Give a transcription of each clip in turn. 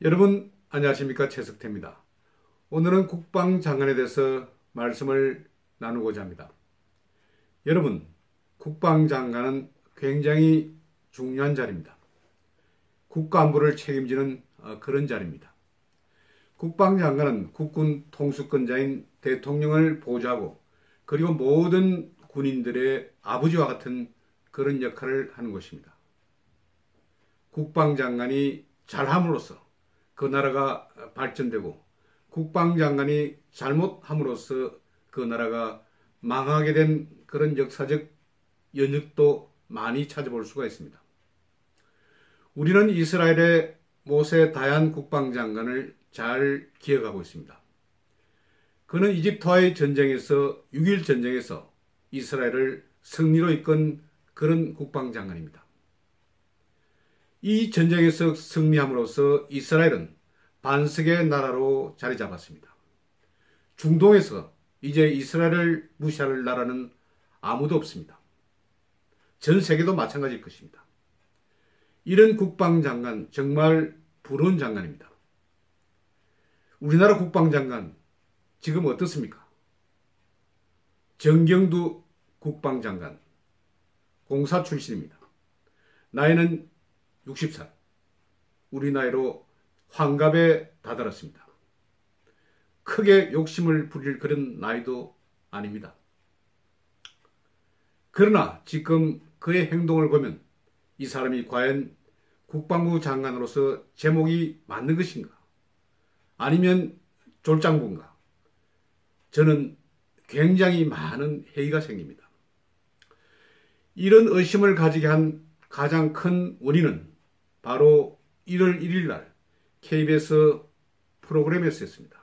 여러분 안녕하십니까, 최석태입니다. 오늘은 국방장관에 대해서 말씀을 나누고자 합니다. 여러분, 국방장관은 굉장히 중요한 자리입니다. 국가안보를 책임지는 그런 자리입니다. 국방장관은 국군 통수권자인 대통령을 보좌하고 그리고 모든 군인들의 아버지와 같은 그런 역할을 하는 것입니다. 국방장관이 잘함으로써 그 나라가 발전되고 국방장관이 잘못함으로써 그 나라가 망하게 된 그런 역사적 연육도 많이 찾아볼 수가 있습니다. 우리는 이스라엘의 모세 다얀 국방장관을 잘 기억하고 있습니다. 그는 이집트와의 전쟁에서 6.1 전쟁에서 이스라엘을 승리로 이끈 그런 국방장관입니다. 이 전쟁에서 승리함으로써 이스라엘은 반석의 나라로 자리 잡았습니다. 중동에서 이제 이스라엘을 무시할 나라는 아무도 없습니다. 전 세계도 마찬가지일 것입니다. 이런 국방장관 정말 부러운 장관입니다. 우리나라 국방장관 지금 어떻습니까? 정경두 국방장관 공사 출신입니다. 나이는 60살, 우리 나이로 환갑에 다다랐습니다. 크게 욕심을 부릴 그런 나이도 아닙니다. 그러나 지금 그의 행동을 보면 이 사람이 과연 국방부 장관으로서 제목이 맞는 것인가? 아니면 졸장군가? 저는 굉장히 많은 회의가 생깁니다. 이런 의심을 가지게 한 가장 큰 원인은 바로 1월 1일 날 KBS 프로그램에서였습니다.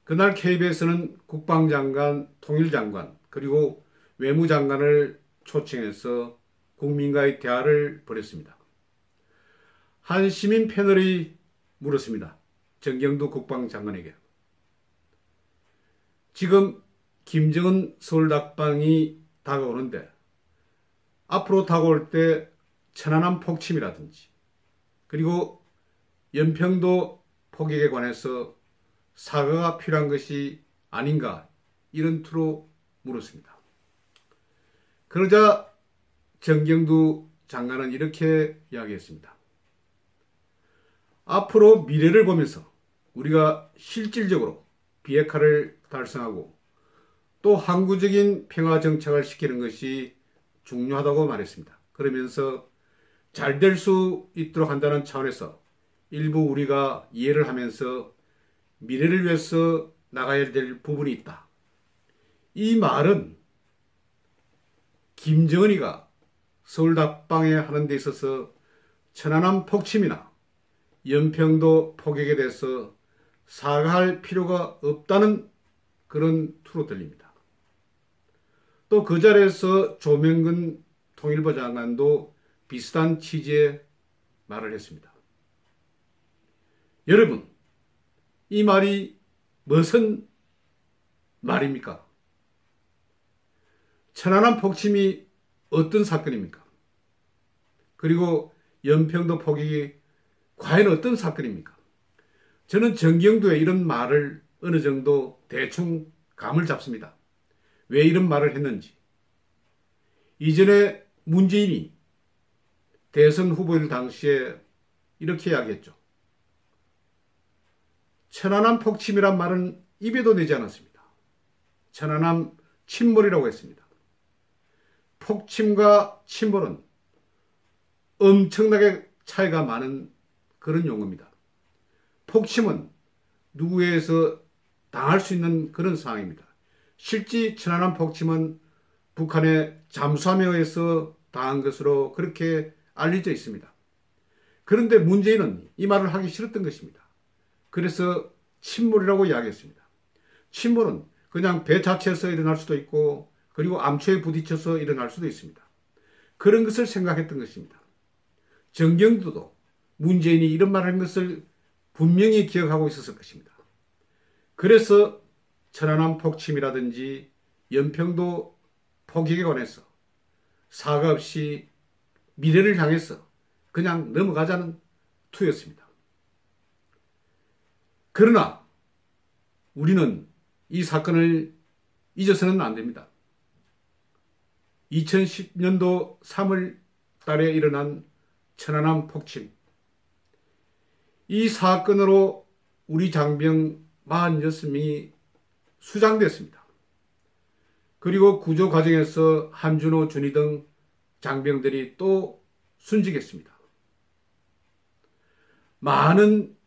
그날 KBS는 국방장관, 통일장관, 그리고 외무장관을 초청해서 국민과의 대화를 벌였습니다. 한 시민 패널이 물었습니다. 정경두 국방장관에게. 지금 김정은 서울답방이 다가오는데 앞으로 다가올 때 천안함 폭침이라든지 그리고 연평도 포격에 관해서 사과가 필요한 것이 아닌가, 이런 투로 물었습니다. 그러자 정경두 장관은 이렇게 이야기했습니다. 앞으로 미래를 보면서 우리가 실질적으로 비핵화를 달성하고 또 항구적인 평화 정착을 시키는 것이 중요하다고 말했습니다. 그러면서 잘 될 수 있도록 한다는 차원에서 일부 우리가 이해를 하면서 미래를 위해서 나가야 될 부분이 있다. 이 말은 김정은이가 서울답방에 하는 데 있어서 천안함 폭침이나 연평도 포격에 대해서 사과할 필요가 없다는 그런 투로 들립니다. 또 그 자리에서 조명근 통일부 장관도 비슷한 취지의 말을 했습니다. 여러분, 이 말이 무슨 말입니까? 천안함 폭침이 어떤 사건입니까? 그리고 연평도 포격이 과연 어떤 사건입니까? 저는 정경두의 이런 말을 어느 정도 대충 감을 잡습니다. 왜 이런 말을 했는지. 이전에 문재인이 대선 후보일 당시에 이렇게 이야기했죠. 천안함 폭침이란 말은 입에도 내지 않았습니다. 천안함 침몰이라고 했습니다. 폭침과 침몰은 엄청나게 차이가 많은 그런 용어입니다. 폭침은 누구에서 당할 수 있는 그런 상황입니다. 실제 천안함 폭침은 북한의 잠수함에 의해서 당한 것으로 그렇게 알려져 있습니다. 그런데 문재인은 이 말을 하기 싫었던 것입니다. 그래서 침몰이라고 이야기했습니다. 침몰은 그냥 배 자체에서 일어날 수도 있고 그리고 암초에 부딪혀서 일어날 수도 있습니다. 그런 것을 생각했던 것입니다. 정경두도 문재인이 이런 말을 한 것을 분명히 기억하고 있었을 것입니다. 그래서 천안함 폭침이라든지 연평도 포격에 관해서 사과 없이 미래를 향해서 그냥 넘어가자는 투였습니다. 그러나 우리는 이 사건을 잊어서는 안 됩니다. 2010년도 3월 달에 일어난 천안함 폭침. 이 사건으로 우리 장병 46명이 수장됐습니다. 그리고 구조 과정에서 한준호, 준희 등 장병들이 또 순직했습니다. 많은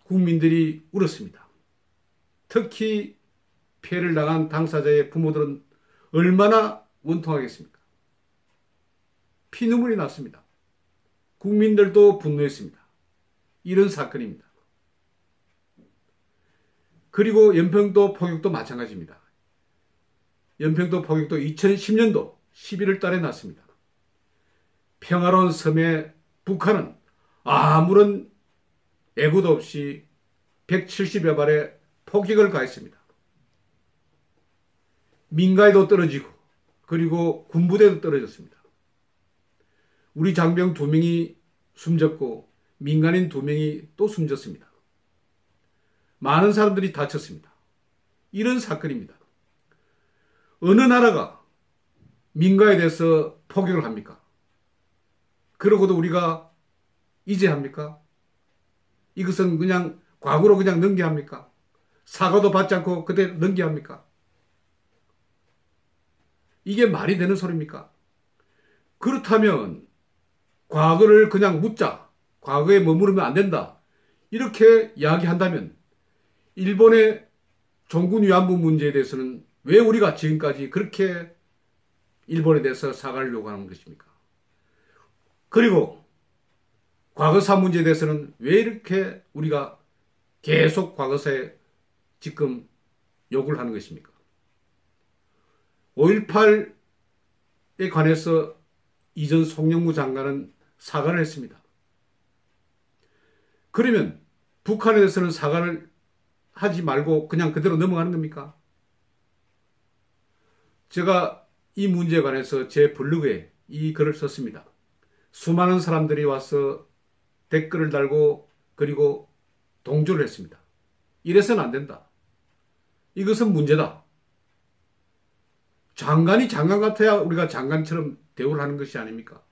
국민들이 울었습니다. 특히 피해를 당한 당사자의 부모들은 얼마나 원통하겠습니까? 피눈물이 났습니다. 국민들도 분노했습니다. 이런 사건입니다. 그리고 연평도 포격도 마찬가지입니다. 연평도 포격도 2010년도 11월 달에 났습니다. 평화로운 섬에 북한은 아무런 예고도 없이 170여 발의 포격을 가했습니다. 민가에도 떨어지고 그리고 군부대도 떨어졌습니다. 우리 장병 2명이 숨졌고 민간인 2명이 또 숨졌습니다. 많은 사람들이 다쳤습니다. 이런 사건입니다. 어느 나라가 민가에 대해서 포격을 합니까? 그러고도 우리가 이제 합니까? 이것은 그냥 과거로 그냥 넘겨야 합니까? 사과도 받지 않고 그대로 넘겨야 합니까? 이게 말이 되는 소리입니까? 그렇다면 과거를 그냥 묻자. 과거에 머무르면 안 된다. 이렇게 이야기한다면 일본의 종군 위안부 문제에 대해서는 왜 우리가 지금까지 그렇게 일본에 대해서 사과를 요구하는 것입니까? 그리고 과거사 문제에 대해서는 왜 이렇게 우리가 계속 과거사에 지금 요구를 하는 것입니까? 5.18에 관해서 이전 송영무 장관은 사과를 했습니다. 그러면 북한에 대해서는 사과를 하지 말고 그냥 그대로 넘어가는 겁니까? 제가 이 문제에 관해서 제 블로그에 이 글을 썼습니다. 수많은 사람들이 와서 댓글을 달고 그리고 동조를 했습니다. 이래서는 안 된다. 이것은 문제다. 장관이 장관 같아야 우리가 장관처럼 대우를 하는 것이 아닙니까?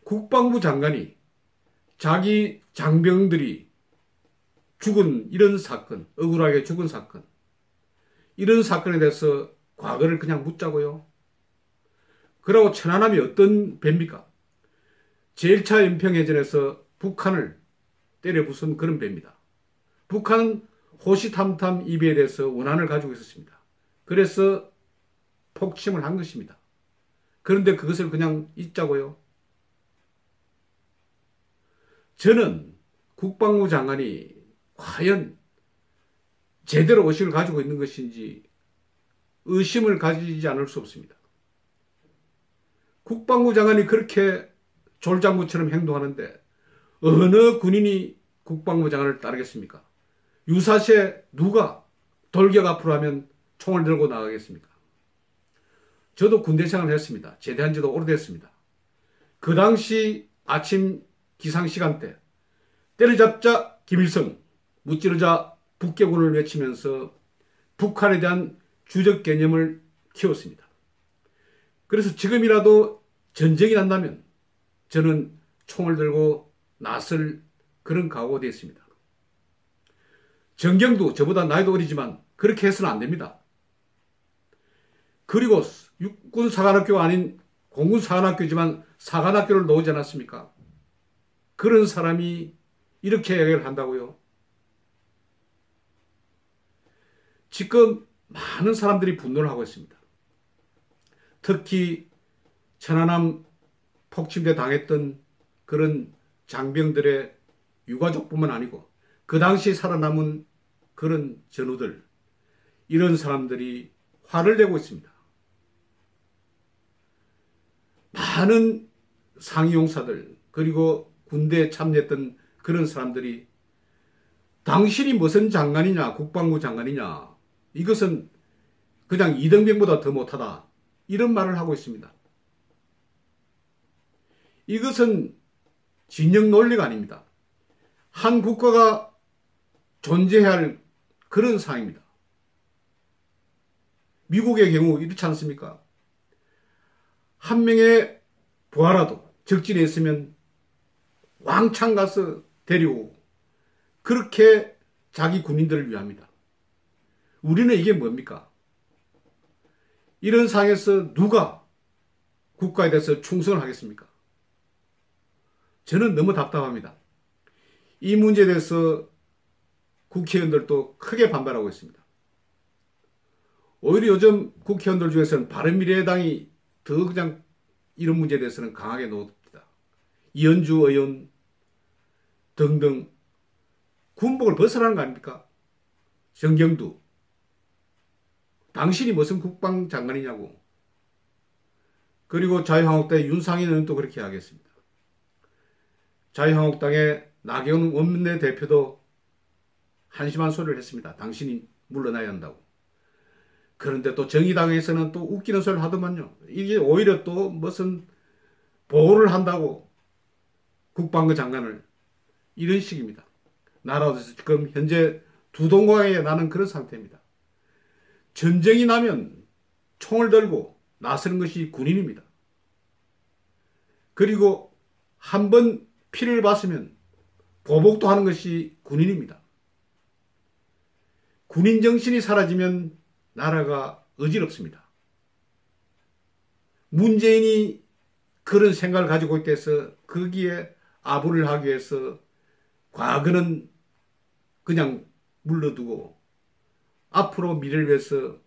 국방부 장관이 자기 장병들이 죽은 이런 사건, 억울하게 죽은 사건, 이런 사건에 대해서 과거를 그냥 묻자고요. 그리고 천안함이 어떤 배입니까? 제1차 연평해전에서 북한을 때려 부순 그런 배입니다. 북한은 호시탐탐 이 배에 대해서 원한을 가지고 있었습니다. 그래서 폭침을 한 것입니다. 그런데 그것을 그냥 잊자고요. 저는 국방부 장관이 과연 제대로 의식을 가지고 있는 것인지 의심을 가지지 않을 수 없습니다. 국방부 장관이 그렇게 졸장구처럼 행동하는데 어느 군인이 국방부 장관을 따르겠습니까? 유사시에 누가 돌격 앞으로 하면 총을 들고 나가겠습니까? 저도 군대 생활을 했습니다. 제대한 지도 오래됐습니다. 그 당시 아침 기상시간대 때려잡자 김일성, 무찌르자 북괴군을 외치면서 북한에 대한 주적 개념을 키웠습니다. 그래서 지금이라도 전쟁이 난다면 저는 총을 들고 나설 그런 각오가 되어 있습니다. 정경도 저보다 나이도 어리지만 그렇게 해서는 안 됩니다. 그리고 육군 사관학교가 아닌 공군 사관학교지만 사관학교를 나오지 않았습니까? 그런 사람이 이렇게 이야기를 한다고요? 지금 많은 사람들이 분노를 하고 있습니다. 특히 천안함 폭침대 당했던 그런 장병들의 유가족뿐만 아니고 그 당시 살아남은 그런 전우들, 이런 사람들이 화를 내고 있습니다. 많은 상위용사들 그리고 군대에 참여했던 그런 사람들이 당신이 무슨 장관이냐, 국방부 장관이냐, 이것은 그냥 이등병보다 더 못하다, 이런 말을 하고 있습니다. 이것은 진영 논리가 아닙니다. 한 국가가 존재해야 할 그런 상황입니다. 미국의 경우 이렇지 않습니까? 한 명의 부하라도 적진에 있으면 왕창 가서 데려오고 그렇게 자기 군인들을 위합니다. 우리는 이게 뭡니까? 이런 상황에서 누가 국가에 대해서 충성을 하겠습니까? 저는 너무 답답합니다. 이 문제에 대해서 국회의원들도 크게 반발하고 있습니다. 오히려 요즘 국회의원들 중에서는 바른미래당이 더 그냥 이런 문제에 대해서는 강하게 나옵니다. 이현주 의원 등등 군복을 벗으라는 거 아닙니까? 정경두 당신이 무슨 국방장관이냐고. 그리고 자유한국당의 윤상현 의원도 그렇게 하겠습니다. 자유한국당의 나경원 원내대표도 한심한 소리를 했습니다. 당신이 물러나야 한다고. 그런데 또 정의당에서는 또 웃기는 소리를 하더만요. 이게 오히려 또 무슨 보호를 한다고 국방부 장관을. 이런 식입니다. 나라도 지금 현재 두동강에 나는 그런 상태입니다. 전쟁이 나면 총을 들고 나서는 것이 군인입니다. 그리고 한번 피를 봤으면 보복도 하는 것이 군인입니다. 군인 정신이 사라지면 나라가 어지럽습니다. 문재인이 그런 생각을 가지고 있다 해서 거기에 아부를 하기 위해서 과거는 그냥 물러두고 앞으로 미래를 위해서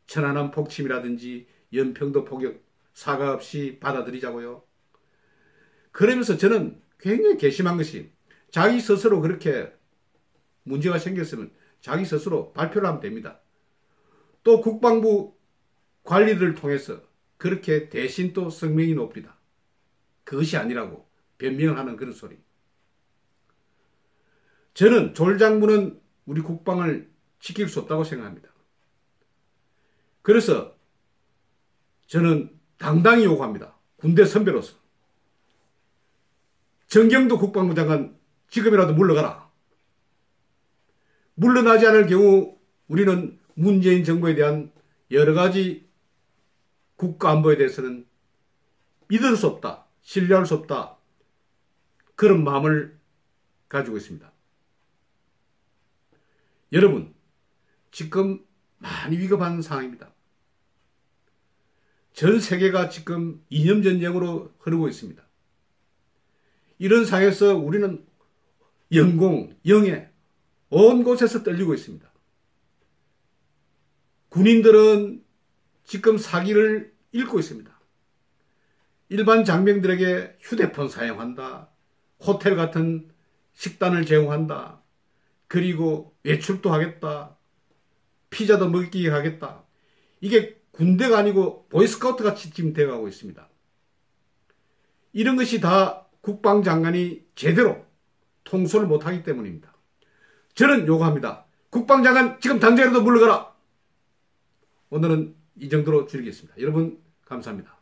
천안함 폭침이라든지 연평도 포격 사과 없이 받아들이자고요. 그러면서 저는 굉장히 괘씸한 것이 자기 스스로 그렇게 문제가 생겼으면 자기 스스로 발표를 하면 됩니다. 또 국방부 관리들을 통해서 그렇게 대신 또 성명이 높이다. 그것이 아니라고 변명을 하는 그런 소리. 저는 졸 장군은 우리 국방을 지킬 수 없다고 생각합니다. 그래서 저는 당당히 요구합니다. 군대 선배로서. 정경도 국방부 장관 지금이라도 물러가라. 물러나지 않을 경우 우리는 문재인 정부에 대한 여러 가지 국가 안보에 대해서는 믿을 수 없다. 신뢰할 수 없다. 그런 마음을 가지고 있습니다. 여러분, 지금 많이 위급한 상황입니다. 전 세계가 지금 이념전쟁으로 흐르고 있습니다. 이런 상황에서 우리는 영공, 영해, 온 곳에서 떨리고 있습니다. 군인들은 지금 사기를 읽고 있습니다. 일반 장병들에게 휴대폰 사용한다. 호텔 같은 식단을 제공한다. 그리고 외출도 하겠다. 피자도 먹이게 하겠다. 이게 군대가 아니고 보이스카우트 같이 지금 되어가고 있습니다. 이런 것이 다 국방장관이 제대로 통솔을 못하기 때문입니다. 저는 요구합니다. 국방장관 지금 당장이라도 물러가라. 오늘은 이 정도로 줄이겠습니다. 여러분 감사합니다.